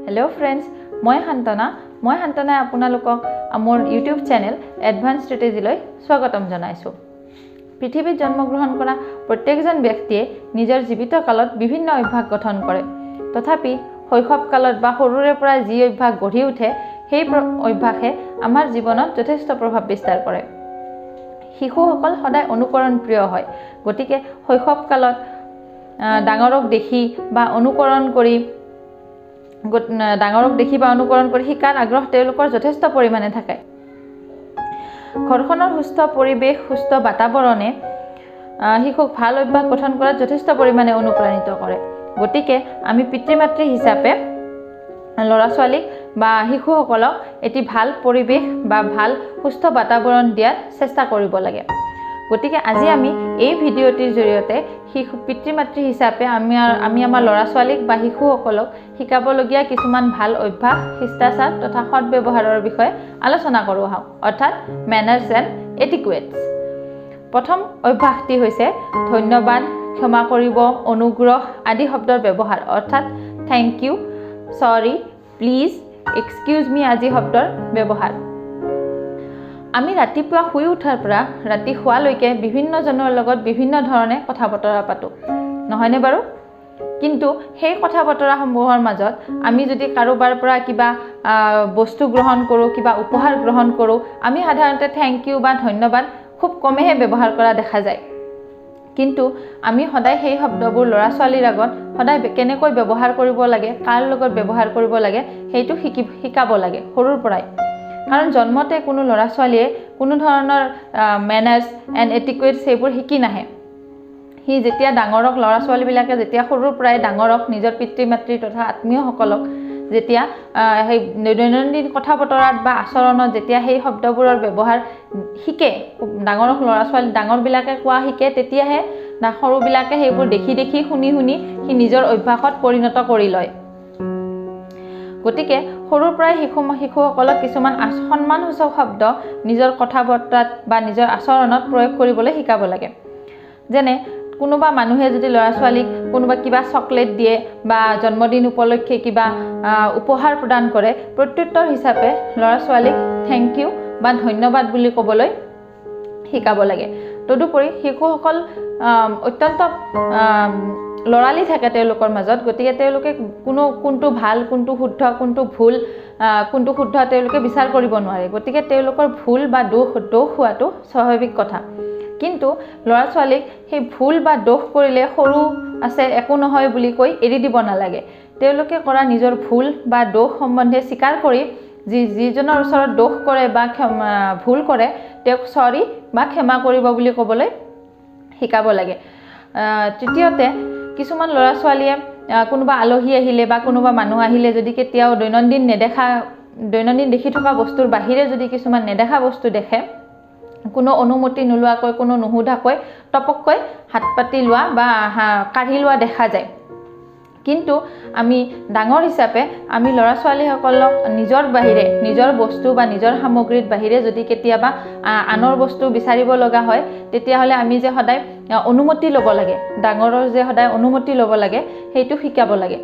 Hello friends, মই শান্তনা আপোনালোকক আমাৰ YouTube চেনেল এডভান্স ষ্ট্ৰেটেজিলৈ স্বাগতম জনাইছো। পৃথিৱীত জন্মগ্ৰহণ কৰা প্ৰত্যেকজন ব্যক্তিয়ে নিজৰ জীৱিত কালত বিভিন্ন অভ্যাস গঠন কৰে। তথাপি শৈশৱ কালত বা সৰুৰে পৰা যি অভ্যাস গঢ়ি উঠে সেই অভ্যাসে আমাৰ জীৱনত যথেষ্ট প্ৰভাৱ বিস্তাৰ কৰে। শিশুসকল সদায় অনুকৰণ প্ৰিয় হয়। গতিকে শৈশৱ কালত ডাঙৰক দেখি বা অনুকৰণ কৰি শিকাৰ আগ্ৰহ তেওঁলোকৰ যথেষ্ট পৰিমাণে থাকে। ঘৰখনৰ সুস্থ পৰিৱেশ, সুস্থ বাতাবৰণে শিশুক ভাল অভ্যাস গঠন কৰাত যথেষ্ট পৰিমাণে অনুপ্ৰাণিত কৰে। গতিকে আমি পিতৃ-মাতৃ হিচাপে ল'ৰা-ছোৱালীক বা শিশুসকলক এটি ভাল পৰিৱেশ বা ভাল সুস্থ বাতাবৰণ দিয়াৰ চেষ্টা কৰিব লাগে। গতিকে আজি আমি এই ভিডিঅ'টিৰ জৰিয়তে পিতৃ-মাতৃ হিচাপে আমি আমাৰ ল'ৰা-ছোৱালীক বা শিশুসকলক শিকাবলগীয়া কিছুমান ভাল অভ্যাস, শিষ্টাচাৰ তথা সৎ ব্যৱহাৰৰ বিষয়ে আলোচনা কৰোঁ আহক, অৰ্থাৎ মেনাৰ্ছ এণ্ড এটিকুৱেটছ। প্ৰথম অভ্যাসটি হৈছে ধন্যবাদ, ক্ষমা কৰিব, অনুগ্ৰহ আদি শব্দৰ ব্যৱহাৰ, অৰ্থাৎ থেংক ইউ, চৰি, প্লিজ, এক্সকিউজ মি আদি শব্দৰ ব্যৱহাৰ। আমি ৰাতিপুৱা শুই উঠাৰ পৰা ৰাতি শোৱালৈকে বিভিন্নজনৰ লগত বিভিন্ন ধৰণে কথা বতৰা পাতোঁ, নহয়নে বাৰু? কিন্তু সেই কথা বতৰাসমূহৰ মাজত আমি যদি কাৰোবাৰ পৰা কিবা বস্তু গ্ৰহণ কৰোঁ, কিবা উপহাৰ গ্ৰহণ কৰোঁ, আমি সাধাৰণতে থেংক ইউ বা ধন্যবাদ খুব কমেহে ব্যৱহাৰ কৰা দেখা যায়। কিন্তু আমি সদায় সেই শব্দবোৰ ল'ৰা-ছোৱালীৰ আগত সদায় কেনেকৈ ব্যৱহাৰ কৰিব লাগে, কাৰ লগত ব্যৱহাৰ কৰিব লাগে সেইটো শিকাব লাগে সৰুৰ পৰাই। কাৰণ জন্মতে কোনো ল'ৰা-ছোৱালীয়ে কোনো ধৰণৰ মেনাৰ্ছ এণ্ড এটিকুৱেটছ সেইবোৰ শিকি নাহে। সি যেতিয়া ডাঙৰক, ল'ৰা-ছোৱালীবিলাকে যেতিয়া সৰুৰ পৰাই ডাঙৰক, নিজৰ পিতৃ-মাতৃ তথা আত্মীয়সকলক যেতিয়া সেই দৈনন্দিন কথা বতৰাত বা আচৰণত যেতিয়া সেই শব্দবোৰৰ ব্যৱহাৰ শিকে, ডাঙৰবিলাকে কোৱা শিকে, তেতিয়াহে সৰুবিলাকে সেইবোৰ দেখি শুনি সি নিজৰ অভ্যাসত পৰিণত কৰি লয়। গতিকে সৰুৰ পৰাই শিশুসকলক কিছুমান সন্মানসূচক শব্দ নিজৰ কথা বতৰাত বা নিজৰ আচৰণত প্ৰয়োগ কৰিবলৈ শিকাব লাগে। যেনে কোনোবা মানুহে যদি ল'ৰা-ছোৱালীক কোনোবা কিবা চকলেট দিয়ে বা জন্মদিন উপলক্ষে কিবা উপহাৰ প্ৰদান কৰে, প্ৰত্যুত্তৰ হিচাপে ল'ৰা-ছোৱালীক থেংক ইউ বা ধন্যবাদ বুলি ক'বলৈ শিকাব লাগে। তদুপৰি শিশুসকল অত্যন্ত লৰালি থাকে তেওঁলোকৰ মাজত। গতিকে তেওঁলোকে কোনটো ভাল, কোনটো শুদ্ধ, কোনটো শুদ্ধ তেওঁলোকে বিচাৰ কৰিব নোৱাৰে। গতিকে তেওঁলোকৰ ভুল বা দোষ হোৱাটো স্বাভাৱিক কথা। কিন্তু ল'ৰা-ছোৱালীক সেই ভুল বা দোষ কৰিলে সৰু আছে একো নহয় বুলি কৈ এৰি দিব নালাগে। তেওঁলোকে কৰা নিজৰ ভুল বা দোষ সম্বন্ধে স্বীকাৰ কৰি যিজনৰ ওচৰত দোষ কৰে বা ভুল কৰে তেওঁক চৰি বা ক্ষমা কৰিব বুলি ক'বলৈ শিকাব লাগে। তৃতীয়তে, কিছুমান ল'ৰা-ছোৱালীয়ে কোনোবা আলহী আহিলে বা কোনোবা মানুহ আহিলে যদি কেতিয়াও দৈনন্দিন দেখি থকা বস্তুৰ বাহিৰে যদি কিছুমান নেদেখা বস্তু দেখে, কোনো অনুমতি নোলোৱাকৈ, কোনো নুসুধাকৈ টপককৈ হাত পাতি লোৱা বা কাঢ়ি লোৱা দেখা যায়। কিন্তু আমি ডাঙৰ হিচাপে আমি ল'ৰা-ছোৱালীসকলক নিজৰ বাহিৰে, নিজৰ বস্তু বা নিজৰ সামগ্ৰীৰ বাহিৰে যদি কেতিয়াবা আনৰ বস্তু বিচাৰিব লগা হয়, তেতিয়াহ'লে আমি যে সদায় অনুমতি ল'ব লাগে, ডাঙৰৰ যে সদায় অনুমতি ল'ব লাগে সেইটো শিকাব লাগে।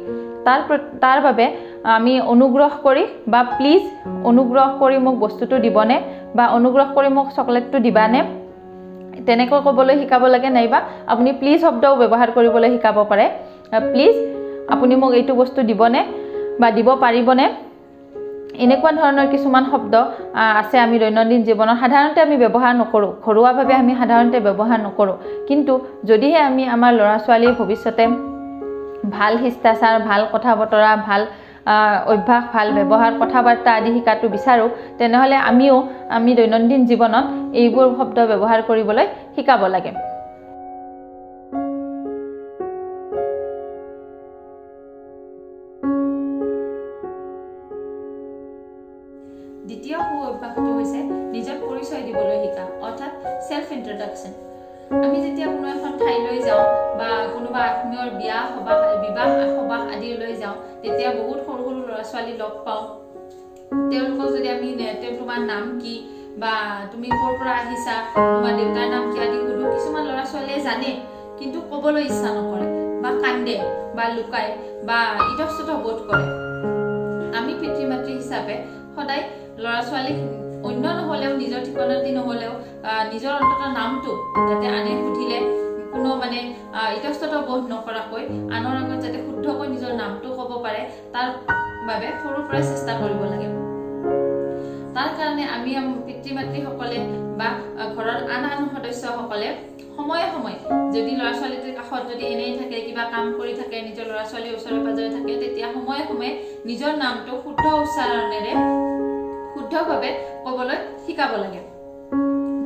তাৰ বাবে আমি অনুগ্ৰহ কৰি বা প্লিজ, অনুগ্ৰহ কৰি মোক বস্তুটো দিবনে বা অনুগ্ৰহ কৰি মোক চকলেটটো দিবানে, তেনেকৈ ক'বলৈ শিকাব লাগে। নাইবা আপুনি প্লিজ শব্দও ব্যৱহাৰ কৰিবলৈ শিকাব পাৰে। প্লিজ আপুনি মোক এইটো বস্তু দিবনে বা দিব পাৰিবনে, এনেকুৱা ধৰণৰ কিছুমান শব্দ আছে আমি দৈনন্দিন জীৱনত সাধাৰণতে আমি ব্যৱহাৰ নকৰোঁ, ঘৰুৱাভাৱে আমি সাধাৰণতে ব্যৱহাৰ নকৰোঁ। কিন্তু যদিহে আমি আমাৰ ল'ৰা-ছোৱালীৰ ভৱিষ্যতে ভাল শিষ্টাচাৰ, ভাল কথা বতৰা, ভাল অভ্যাস, ভাল ব্যৱহাৰ, কথা-বাৰ্তা আদি শিকাটো বিচাৰোঁ, তেনেহ'লে আমি দৈনন্দিন জীৱনত এইবোৰ শব্দ ব্যৱহাৰ কৰিবলৈ শিকাব লাগে। দ্বিতীয় অভ্যাসটো হৈছে নিজৰ পৰিচয় দিবলৈ শিকা, অৰ্থাৎ চেল্ফ ইন্ট্ৰডাকশ্যন। আমি যেতিয়া কোনো এখন ঠাইলৈ যাওঁ বা কোনোবা আত্মীয়ৰ বিবাহ সবাহ আদিলৈ যাওঁ, তেতিয়া বহুত সৰু ল'ৰা-ছোৱালী লগ পাওঁ। তেওঁলোকক যদি আমি তোমাৰ নাম কি বা তুমি ক'ৰ পৰা আহিছা, তোমাৰ দেউতাৰ নাম কি আদি সুধো, কিছুমান ল'ৰা-ছোৱালীয়ে জানে কিন্তু ক'বলৈ ইচ্ছা নকৰে বা কান্দে বা লুকায় বা ইতস্তত বোধ কৰে। আমি পিতৃ মাতৃ হিচাপে সদায় ল'ৰা ছোৱালীক অন্য নহ'লেও নিজৰ ঠিকনাটি নহ'লেও নিজৰ অন্তত নামটো যাতে আনে সুধিলে কোনো মানে ইতস্তত বোধ নকৰাকৈ আনৰ আগত যাতে শুদ্ধকৈ নিজৰ নামটো ক'ব পাৰে তাৰ বাবে সৰুৰ পৰাই চেষ্টা কৰিব লাগে। তাৰ কাৰণে আমি পিতৃ মাতৃসকলে বা ঘৰৰ আন সদস্যসকলে সময়ে সময়ে যদি ল'ৰা ছোৱালীটোৰ কাষত যদি এনেই থাকে কিবা কাম কৰি থাকে নিজৰ ল'ৰা ছোৱালীৰ ওচৰে পাজৰে থাকে তেতিয়া সময়ে সময়ে নিজৰ নামটো শুদ্ধ উচ্চাৰণেৰে শুদ্ধভাৱে ক'বলৈ শিকাব লাগে।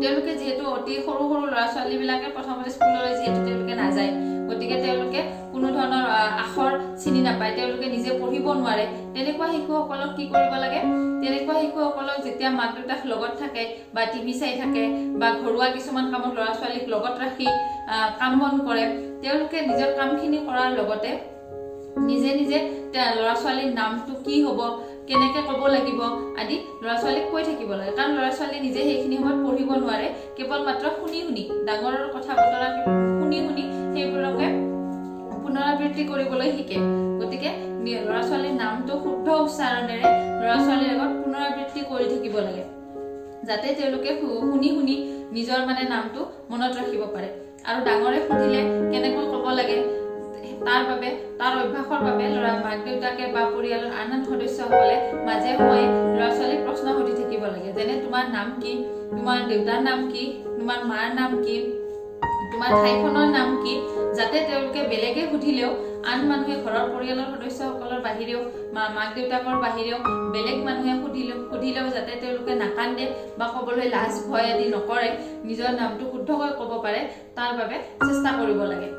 তেওঁলোকে যিহেতু অতি সৰু সৰু ল'ৰা ছোৱালীবিলাকে প্ৰথমতে স্কুললৈ যিহেতু তেওঁলোকে নাযায়, গতিকে তেওঁলোকে কোনো ধৰণৰ আখৰ চিনি নাপায়, তেওঁলোকে নিজে পঢ়িব নোৱাৰে। তেনেকুৱা শিশুসকলক কি কৰিব লাগে? তেনেকুৱা শিশুসকলক যেতিয়া মাক দেউতাক লগত থাকে বা টিভি চাই থাকে বা ঘৰুৱা কিছুমান কামত ল'ৰা ছোৱালীক লগত ৰাখি কাম বন কৰে, তেওঁলোকে নিজৰ কামখিনি কৰাৰ লগতে নিজে নিজে ল'ৰা ছোৱালীৰ নামটো কি হ'ব, কেনেকে ক'ব লাগিব আদি ল'ৰা ছোৱালীক কৈ থাকিব লাগে। কাৰণ ল'ৰা ছোৱালী নিজে সেইখিনি সময়ত পঢ়িব নোৱাৰে, কেৱল মাত্ৰ শুনি শুনি ডাঙৰৰ কথা বতৰা শুনি শুনি সেইবোৰকে পুনৰাবৃত্তি কৰিবলৈ শিকে। গতিকে ল'ৰা ছোৱালীৰ নামটো শুদ্ধ উচ্চাৰণেৰে ল'ৰা ছোৱালীৰ আগত পুনৰাবৃত্তি কৰি থাকিব লাগে, যাতে তেওঁলোকে শুনি শুনি নিজৰ মানে নামটো মনত ৰাখিব পাৰে। আৰু ডাঙৰে সুধিলে কেনেকৈ ক'ব লাগে তাৰ অভ্যাসৰ বাবে মাক দেউতাকে বা পৰিয়ালৰ আন সদস্যসকলে মাজে সময়ে ল'ৰা ছোৱালীক প্ৰশ্ন সুধি থাকিব লাগে। যেনে তোমাৰ নাম কি, তোমাৰ দেউতাৰ নাম কি, তোমাৰ মাৰ নাম কি, তোমাৰ ঠাইখনৰ নাম কি, যাতে তেওঁলোকে বেলেগে সুধিলেও আন মানুহে ঘৰৰ পৰিয়ালৰ সদস্যসকলৰ বাহিৰেও মাক দেউতাকৰ বাহিৰেও বেলেগ মানুহে সুধিলেও যাতে তেওঁলোকে নাকান্দে বা ক'বলৈ লাজ ভয় আদি নকৰে, নিজৰ নামটো শুদ্ধকৈ ক'ব পাৰে, তাৰ বাবে চেষ্টা কৰিব লাগে।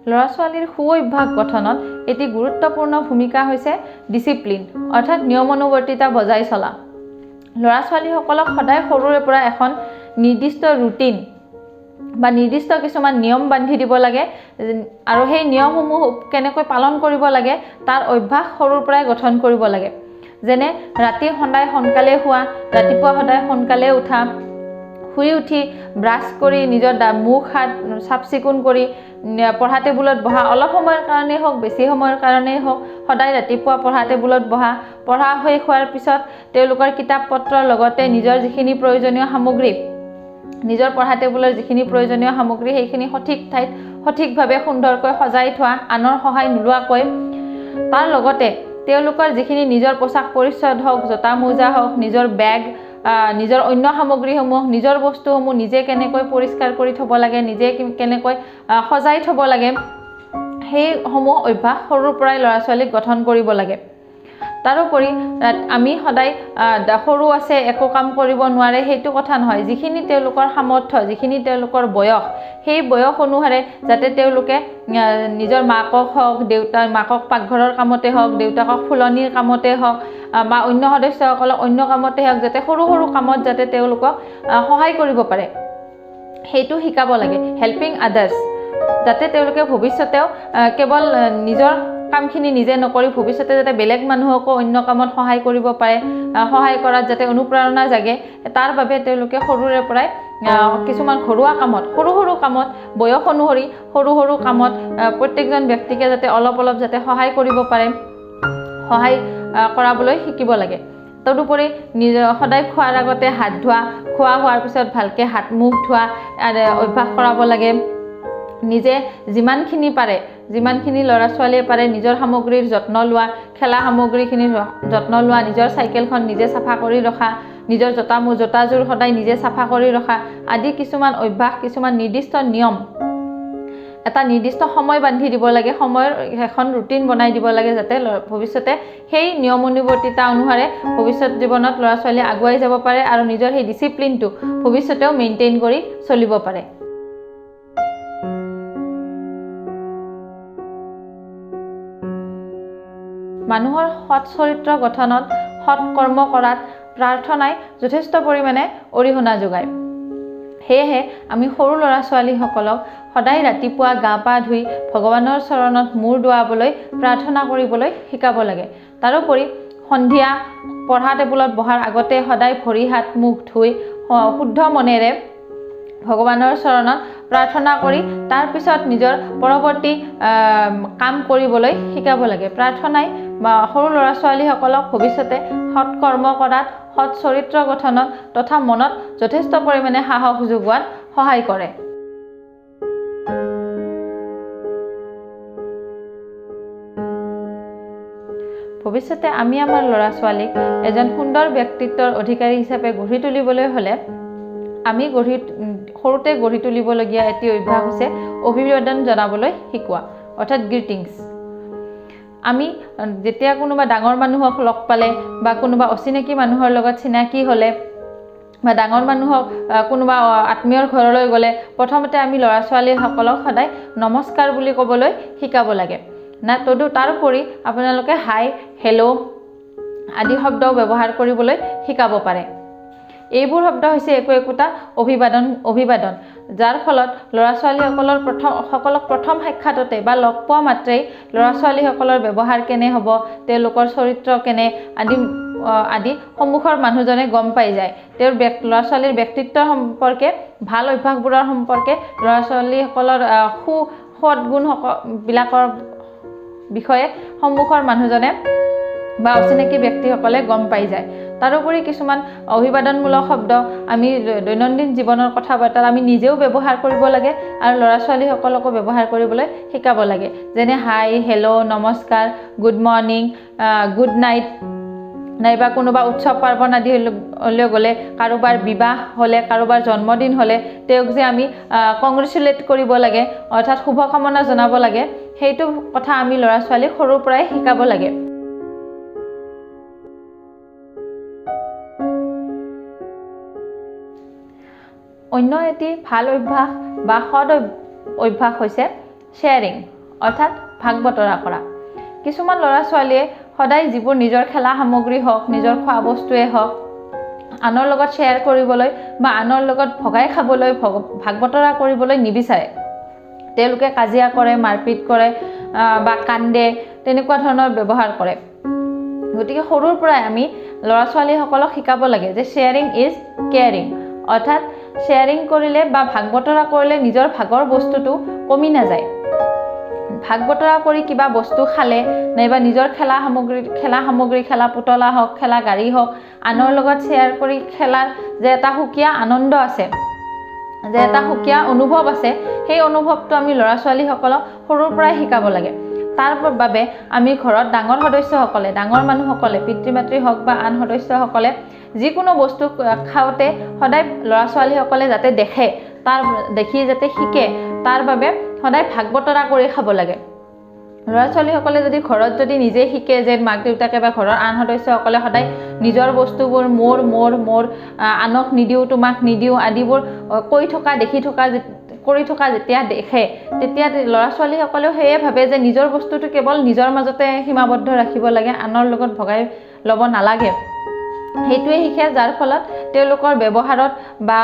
ল'ৰা ছোৱালীৰ সু অভ্যাস গঠনত এটি গুৰুত্বপূৰ্ণ ভূমিকা হৈছে ডিচিপ্লিন, অৰ্থাৎ নিয়মানুৱৰ্তিতা বজাই চলা। ল'ৰা ছোৱালীসকলক সদায় সৰুৰে পৰা এখন নিৰ্দিষ্ট ৰুটিন বা নিৰ্দিষ্ট কিছুমান নিয়ম বান্ধি দিব লাগে আৰু সেই নিয়মসমূহ কেনেকৈ পালন কৰিব লাগে তাৰ অভ্যাস সৰুৰ পৰাই গঠন কৰিব লাগে। যেনে ৰাতি সদায় সোনকালে শুৱা, ৰাতিপুৱা সদায় সোনকালে উঠা, শুই উঠি ব্ৰাছ কৰি নিজৰ মুখ হাত চাফ চিকুণ কৰি পঢ়া টেবুলত বহা, অলপ সময়ৰ কাৰণেই হওক বেছি সময়ৰ কাৰণেই হওক সদায় ৰাতিপুৱা পঢ়া টেবুলত বহা, পঢ়া শেষ হোৱাৰ পিছত তেওঁলোকৰ কিতাপ পত্ৰৰ লগতে নিজৰ যিখিনি প্ৰয়োজনীয় সামগ্ৰী, নিজৰ পঢ়া টেবুলৰ যিখিনি প্ৰয়োজনীয় সামগ্ৰী সেইখিনি সঠিক ঠাইত সঠিকভাৱে সুন্দৰকৈ সজাই থোৱা, আনৰ সহায় নোলোৱাকৈ। তাৰ লগতে তেওঁলোকৰ যিখিনি নিজৰ পোছাক পৰিচ্ছদ হওক, জোতা মোজা হওক, নিজৰ বেগ, নিজৰ অন্য সামগ্ৰীসমূহ, নিজৰ বস্তুসমূহ নিজে কেনেকৈ পৰিষ্কাৰ কৰি থ'ব লাগে, নিজে কেনেকৈ সজাই থ'ব লাগে, সেইসমূহ অভ্যাস সৰুৰ পৰাই ল'ৰা ছোৱালীক গঠন কৰিব লাগে। তাৰোপৰি আমি সদায় সৰু আছে একো কাম কৰিব নোৱাৰে সেইটো কথা নহয়। যিখিনি তেওঁলোকৰ সামৰ্থ্য, যিখিনি তেওঁলোকৰ বয়স, সেই বয়স অনুসাৰে যাতে তেওঁলোকে নিজৰ মাকক হওক, মাকক পাকঘৰৰ কামতে হওক, দেউতাকক ফুলনিৰ কামতে হওক বা অন্য সদস্যসকলক অন্য কামতে হওক, যাতে সৰু সৰু কামত যাতে তেওঁলোকক সহায় কৰিব পাৰে সেইটো শিকাব লাগে। হেল্পিং আদাৰ্ছ, যাতে তেওঁলোকে ভৱিষ্যতেও কেৱল নিজৰ কামখিনি নিজে নকৰি ভৱিষ্যতে যাতে বেলেগ মানুহকো অন্য কামত সহায় কৰিব পাৰে, সহায় কৰাত যাতে অনুপ্ৰেৰণা জাগে, তাৰ বাবে তেওঁলোকে সৰুৰে পৰাই কিছুমান ঘৰুৱা কামত, সৰু সৰু কামত, বয়স অনুসৰি সৰু সৰু কামত প্ৰত্যেকজন ব্যক্তিকে যাতে অলপ অলপ যাতে সহায় কৰিব পাৰে, সহায় কৰাবলৈ শিকিব লাগে। তদুপৰি সদায় খোৱাৰ আগতে হাত ধোৱা, খোৱা হোৱাৰ পিছত ভালকৈ হাত মুখ ধোৱা অভ্যাস কৰাব লাগে। নিজে যিমানখিনি পাৰে, যিমানখিনি ল'ৰা ছোৱালীয়ে পাৰে নিজৰ সামগ্ৰীৰ যত্ন লোৱা, খেলা সামগ্ৰীখিনিৰ যত্ন লোৱা, নিজৰ চাইকেলখন নিজে চাফা কৰি ৰখা, নিজৰ জোতাযোৰ সদায় নিজে চাফা কৰি ৰখা আদি কিছুমান অভ্যাস, কিছুমান নিৰ্দিষ্ট নিয়ম, এটা নিৰ্দিষ্ট সময় বান্ধি দিব লাগে, সময়ৰ এখন ৰুটিন বনাই দিব লাগে, যাতে ভৱিষ্যতে সেই নিয়মানুৱৰ্তিতা অনুসাৰে ভৱিষ্যত জীৱনত ল'ৰা ছোৱালীয়ে আগুৱাই যাব পাৰে আৰু নিজৰ সেই ডিচিপ্লিনটো ভৱিষ্যতেও মেইনটেইন কৰি চলিব পাৰে। মানুহৰ সৎ চৰিত্ৰ গঠনত, সৎ কৰ্ম কৰাত প্ৰাৰ্থনাই যথেষ্ট পৰিমাণে অৰিহণা যোগায়। সেয়েহে আমি সৰু ল'ৰা ছোৱালীসকলক সদায় ৰাতিপুৱা গা পা ধুই ভগৱানৰ চৰণত মূৰ দোৱাবলৈ, প্ৰাৰ্থনা কৰিবলৈ শিকাব লাগে। তাৰোপৰি সন্ধিয়া পঢ়া টেবুলত বহাৰ আগতে সদায় ভৰি হাত মুখ ধুই শুদ্ধ মনেৰে ভগৱানৰ চৰণত প্ৰাৰ্থনা কৰি তাৰ পিছত নিজৰ পৰৱৰ্তী কাম কৰিবলৈ শিকাব লাগে। প্ৰাৰ্থনাই সৰু ল'ৰা ছোৱালীসকলক ভৱিষ্যতে সৎ কৰ্ম কৰাত, সৎ চৰিত্ৰ গঠনত তথা মনত যথেষ্ট পৰিমাণে সাহস যোগোৱাত সহায় কৰে। ভৱিষ্যতে আমি আমাৰ ল'ৰা ছোৱালীক এজন সুন্দৰ ব্যক্তিত্বৰ অধিকাৰী হিচাপে গঢ়ি তুলিবলৈ হ'লে আমি সৰুতে গঢ়ি তুলিবলগীয়া এটি অভ্যাস হৈছে অভিবাদন জনাবলৈ শিকোৱা, অৰ্থাৎ গ্ৰিটিংছ। আমি যেতিয়া কোনোবা ডাঙৰ মানুহক লগ পালে বা কোনোবা অচিনাকি মানুহৰ লগত চিনাকি হ'লে বা ডাঙৰ মানুহক কোনোবা আত্মীয়ৰ ঘৰলৈ গ'লে প্ৰথমতে আমি ল'ৰা ছোৱালীসকলক সদায় নমস্কাৰ বুলি ক'বলৈ শিকাব লাগে। তাৰোপৰি আপোনালোকে হাই, হেল্ল' আদি শব্দ ব্যৱহাৰ কৰিবলৈ শিকাব পাৰে। এইবোৰ শব্দ হৈছে একোটা অভিবাদন, যাৰ ফলত ল'ৰা ছোৱালীসকলক প্ৰথম সাক্ষাততে বা লগ পোৱা মাত্ৰেই ল'ৰা ছোৱালীসকলৰ ব্যৱহাৰ কেনে হ'ব, তেওঁলোকৰ চৰিত্ৰ কেনে আদি সন্মুখৰ মানুহজনে গম পাই যায়। তেওঁৰ ল'ৰা ছোৱালীৰ ব্যক্তিত্বৰ সম্পৰ্কে, ভাল অভ্যাসবোৰৰ সম্পৰ্কে, ল'ৰা ছোৱালীসকলৰ সৎগুণবিলাকৰ বিষয়ে সন্মুখৰ মানুহজনে বা অচিনাকি ব্যক্তিসকলে গম পাই যায়। তাৰোপৰি কিছুমান অভিবাদনমূলক শব্দ আমি দৈনন্দিন জীৱনৰ কথা বাৰ্তাত আমি নিজেও ব্যৱহাৰ কৰিব লাগে আৰু ল'ৰা ছোৱালীসকলকো ব্যৱহাৰ কৰিবলৈ শিকাব লাগে। যেনে হাই, হেল্ল', নমস্কাৰ, গুড মৰ্ণিং, গুড নাইট, নাইবা কোনোবা উৎসৱ পাৰ্বণ আদি হ'লে গ'লে, কাৰোবাৰ বিবাহ হ'লে, কাৰোবাৰ জন্মদিন হ'লে তেওঁক যে আমি কংগ্ৰেচুলেট কৰিব লাগে, অৰ্থাৎ শুভকামনা জনাব লাগে, সেইটো কথা আমি ল'ৰা ছোৱালীক সৰুৰ পৰাই শিকাব লাগে। অন্য এটি ভাল অভ্যাস বা সৎ অভ্যাস হৈছে শ্বেয়াৰিং, অৰ্থাৎ ভাগ বতৰা কৰা। কিছুমান ল'ৰা ছোৱালীয়ে সদায় যিবোৰ নিজৰ খেলা সামগ্ৰী হওক, নিজৰ খোৱা বস্তুৱে হওক, আনৰ লগত শ্বেয়াৰ কৰিবলৈ বা আনৰ লগত ভগাই খাবলৈ, ভাগ বতৰা কৰিবলৈ নিবিচাৰে। তেওঁলোকে কাজিয়া কৰে, মাৰপিট কৰে বা কান্দে, তেনেকুৱা ধৰণৰ ব্যৱহাৰ কৰে। গতিকে সৰুৰ পৰাই আমি ল'ৰা ছোৱালীসকলক শিকাব লাগে যে শ্বেয়াৰিং ইজ কেয়াৰিং, অৰ্থাৎ শ্বেয়াৰিং কৰিলে বা ভাগ বতৰা কৰিলে নিজৰ ভাগৰ বস্তুটো কমি নাযায়। ভাগ বতৰা কৰি কিবা বস্তু খালে, নাইবা নিজৰ খেলা সামগ্ৰী, খেলা পুতলা হওক, খেলা গাড়ী হওক, আনৰ লগত শ্বেয়াৰ কৰি খেলাৰ যে এটা সুকীয়া আনন্দ আছে, যে এটা সুকীয়া অনুভৱ আছে, সেই অনুভৱটো আমি ল'ৰা ছোৱালীসকলক সৰুৰ পৰাই শিকাব লাগে। তাৰ বাবে আমি ঘৰত ডাঙৰ মানুহসকলে, পিতৃ মাতৃ হওক বা আন সদস্যসকলে যিকোনো বস্তু খাওঁতে সদায় ল'ৰা ছোৱালীসকলে যাতে দেখি যাতে শিকে, তাৰ বাবে সদায় ভাগ বতৰা কৰি খাব লাগে। ল'ৰা ছোৱালীসকলে যদি ঘৰত নিজে শিকে যে মাক দেউতাকে বা ঘৰৰ আন সদস্যসকলে সদায় নিজৰ বস্তুবোৰ মোৰ, আনক নিদিওঁ, তোমাক নিদিওঁ আদিবোৰ কৰি থকা যেতিয়া দেখে, তেতিয়া ল'ৰা ছোৱালীসকলেও সেয়ে ভাবে যে নিজৰ বস্তুটো কেৱল নিজৰ মাজতে সীমাবদ্ধ ৰাখিব লাগে, আনৰ লগত ভগাই ল'ব নালাগে। সেইটোৱে শিকে, যাৰ ফলত তেওঁলোকৰ ব্যৱহাৰত বা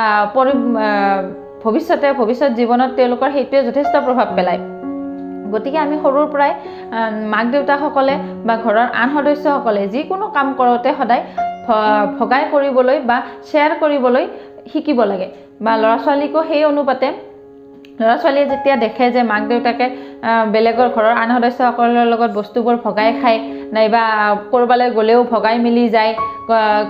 ভৱিষ্যত জীৱনত তেওঁলোকৰ সেইটোৱে যথেষ্ট প্ৰভাৱ পেলায়। গতিকে আমি সৰুৰ পৰাই মাক দেউতাকসকলে বা ঘৰৰ আন সদস্যসকলে যিকোনো কাম কৰোঁতে সদায় ভগাই কৰিবলৈ বা শ্বেয়াৰ কৰিবলৈ শিকিব লাগে। বা ল'ৰা ছোৱালীকো সেই অনুপাতে ল'ৰা ছোৱালীয়ে যেতিয়া দেখে যে মাক দেউতাকে বেলেগৰ ঘৰৰ আন সদস্যসকলৰ লগত বস্তুবোৰ ভগাই খায়, নাইবা ক'ৰবালৈ গ'লেও ভগাই মেলি যায়,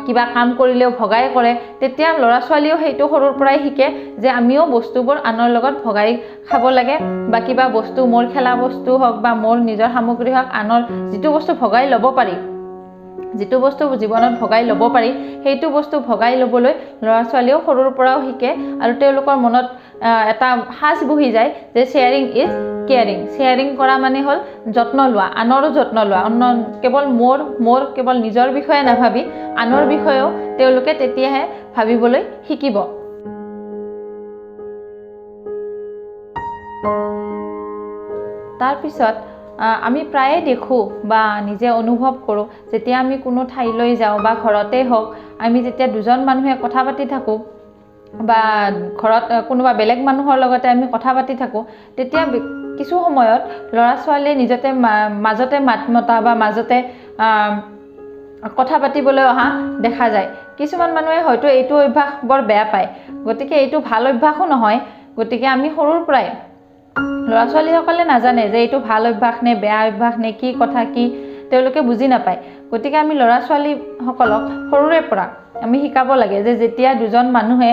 কিবা কাম কৰিলেও ভগাই কৰে, তেতিয়া ল'ৰা ছোৱালীয়েও সেইটো সৰুৰ পৰাই শিকে যে আমিও বস্তুবোৰ আনৰ লগত ভগাই খাব লাগে, বা কিবা বস্তু, মোৰ খেলা বস্তু হওক বা মোৰ নিজৰ সামগ্ৰী হওক, আনৰ যিটো বস্তু ভগাই ল'ব পাৰি, যিটো বস্তু জীৱনত ভগাই ল'ব পাৰি, সেইটো বস্তু ভগাই ল'বলৈ ল'ৰা ছোৱালীয়েও সৰুৰ পৰাও শিকে আৰু তেওঁলোকৰ মনত এটা সাজ বহি যায় যে শ্বেয়াৰিং ইজ কেয়াৰিং। শ্বেয়াৰিং কৰা মানে হ'ল যত্ন লোৱা, আনৰো যত্ন লোৱা, কেৱল মোৰ কেৱল নিজৰ বিষয়ে নাভাবি আনৰ বিষয়েও তেওঁলোকে তেতিয়াহে ভাবিবলৈ শিকিব। তাৰপিছত আমি প্ৰায়ে দেখোঁ বা নিজে অনুভৱ কৰোঁ, যেতিয়া আমি কোনো ঠাইলৈ যাওঁ বা ঘৰতে হওক, আমি যেতিয়া দুজন মানুহে কথা পাতি থাকোঁ বা ঘৰত কোনোবা বেলেগ মানুহৰ লগতে আমি কথা পাতি থাকোঁ, তেতিয়া কিছু সময়ত ল'ৰা ছোৱালীয়ে মাজতে মাত মতা বা মাজতে কথা পাতিবলৈ অহা দেখা যায়। কিছুমান মানুহে হয়তো এইটো অভ্যাস বৰ বেয়া পায়, গতিকে এইটো ভাল অভ্যাসো নহয়। গতিকে আমি সৰুৰ পৰাই ল'ৰা ছোৱালীসকলে নাজানে যে এইটো ভাল অভ্যাস নে বেয়া অভ্যাস নে কি কথা কি তেওঁলোকে বুজি নাপায়। গতিকে আমি ল'ৰা ছোৱালীসকলক সৰুৰে পৰা আমি শিকাব লাগে যে যেতিয়া দুজন মানুহে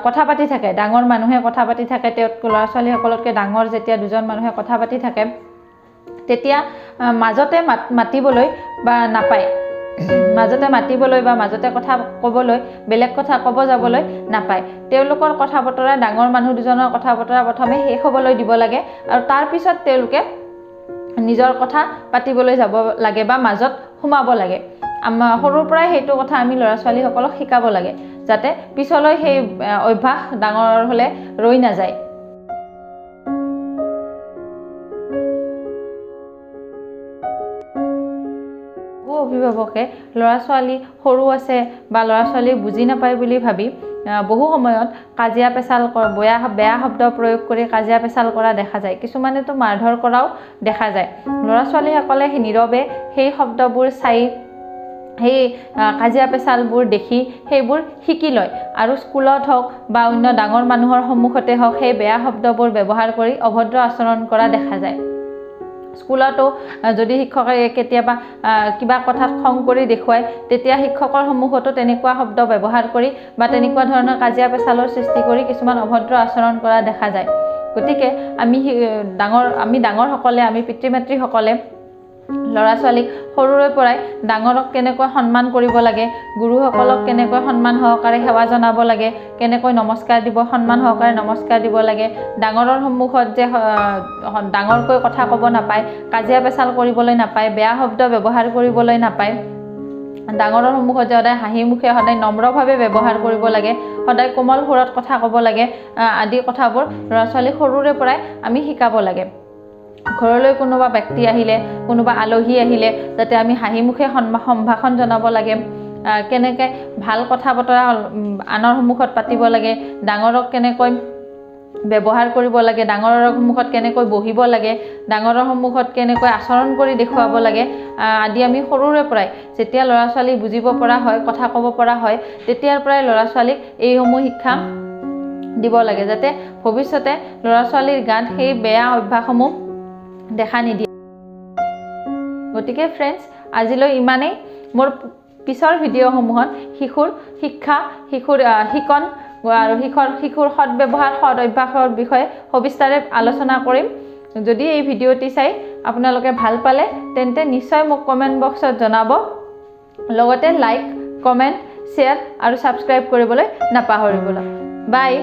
কথা পাতি থাকে, ডাঙৰ মানুহে কথা পাতি থাকে, তেওঁতকৈ ল'ৰা ছোৱালীসকলতকৈ ডাঙৰ যেতিয়া দুজন মানুহে কথা পাতি থাকে, তেতিয়া মাজতে মাতিবলৈ বা নাপায়, মাজতে মাতিবলৈ বা মাজতে কথা ক'বলৈ, বেলেগ কথা ক'ব যাবলৈ নাপায়। তেওঁলোকৰ কথা বতৰা, ডাঙৰ মানুহ দুজনৰ কথা বতৰা প্ৰথমে শেষ হ'বলৈ দিব লাগে আৰু তাৰপিছত তেওঁলোকে নিজৰ কথা পাতিবলৈ যাব লাগে বা মাজত সোমাব লাগে। সৰুৰ পৰাই সেইটো কথা আমি ল'ৰা ছোৱালীসকলক শিকাব লাগে, যাতে পিছলৈ সেই অভ্যাস ডাঙৰ হ'লে ৰৈ নাযায়। অভিভাৱকে ল'ৰা ছোৱালী সৰু আছে বা ল'ৰা ছোৱালী বুজি নাপায় বুলি ভাবি বহু সময়ত কাজিয়া পেচাল বেয়া শব্দ প্ৰয়োগ কৰি কাজিয়া পেচাল কৰা দেখা যায়। কিছুমানেতো মাৰধৰ কৰাও দেখা যায়। ল'ৰা ছোৱালীসকলে নীৰৱে সেই শব্দবোৰ চাই, সেই কাজিয়া পেচালবোৰ দেখি সেইবোৰ শিকি লয় আৰু স্কুলত হওক বা অন্য ডাঙৰ মানুহৰ সন্মুখতে হওক সেই বেয়া শব্দবোৰ ব্যৱহাৰ কৰি অভদ্ৰ আচৰণ কৰা দেখা যায়। স্কুলতো যদি শিক্ষকে কেতিয়াবা কিবা কথাত খং কৰি দেখুৱায়, তেতিয়া শিক্ষকৰ সন্মুখতো তেনেকুৱা শব্দ ব্যৱহাৰ কৰি বা তেনেকুৱা ধৰণৰ কাজিয়া পেচালৰ সৃষ্টি কৰি কিছুমান অভদ্ৰ আচৰণ কৰা দেখা যায়। গতিকে আমি ডাঙৰসকলে, আমি পিতৃ মাতৃসকলে ল'ৰা ছোৱালীক সৰুৰে পৰাই ডাঙৰক কেনেকৈ সন্মান কৰিব লাগে, গুৰুসকলক কেনেকৈ সন্মান সহকাৰে সেৱা জনাব লাগে, কেনেকৈ নমস্কাৰ দিব, সন্মান সহকাৰে নমস্কাৰ দিব লাগে, ডাঙৰৰ সন্মুখত যে ডাঙৰকৈ কথা ক'ব নাপায়, কাজিয়া পেচাল কৰিবলৈ নাপায়, বেয়া শব্দ ব্যৱহাৰ কৰিবলৈ নাপায়, ডাঙৰৰ সন্মুখত যে সদায় হাঁহি মুখে, সদায় নম্ৰভাৱে ব্যৱহাৰ কৰিব লাগে, সদায় কোমল সুৰত কথা ক'ব লাগে, আদি কথাবোৰ ল'ৰা ছোৱালীক সৰুৰে পৰাই আমি শিকাব লাগে। ঘৰলৈ কোনোবা ব্যক্তি আহিলে, কোনোবা আলহী আহিলে যাতে আমি হাঁহি মুখে সম্ভাষণ জনাব লাগে, কেনেকৈ ভাল কথা বতৰা আনৰ সন্মুখত পাতিব লাগে, ডাঙৰক কেনেকৈ ব্যৱহাৰ কৰিব লাগে, ডাঙৰৰ সন্মুখত কেনেকৈ বহিব লাগে, ডাঙৰৰ সন্মুখত কেনেকৈ আচৰণ কৰি দেখুৱাব লাগে আদি আমি সৰুৰে পৰাই, যেতিয়া ল'ৰা ছোৱালী বুজিব পৰা হয়, কথা ক'ব পৰা হয়, তেতিয়াৰ পৰাই ল'ৰা ছোৱালীক এইসমূহ শিক্ষা দিব লাগে, যাতে ভৱিষ্যতে ল'ৰা ছোৱালীৰ গাত সেই বেয়া অভ্যাসসমূহ দেখা নিদিয়ে। গতিকে ফ্ৰেণ্ডছ, আজিলৈ ইমানেই। মোৰ পিছৰ ভিডিঅ'সমূহত শিশুৰ শিক্ষা, শিশুৰ শিকন আৰু শিশুৰ সৎব্যৱহাৰ, সৎ অভ্যাসৰ বিষয়ে সবিস্তাৰে আলোচনা কৰিম। যদি এই ভিডিঅ'টি চাই আপোনালোকে ভাল পালে তেন্তে নিশ্চয় মোক কমেণ্ট বক্সত জনাব। লগতে লাইক, কমেণ্ট, শ্বেয়াৰ আৰু ছাবস্ক্ৰাইব কৰিবলৈ নাপাহৰিব। বাই।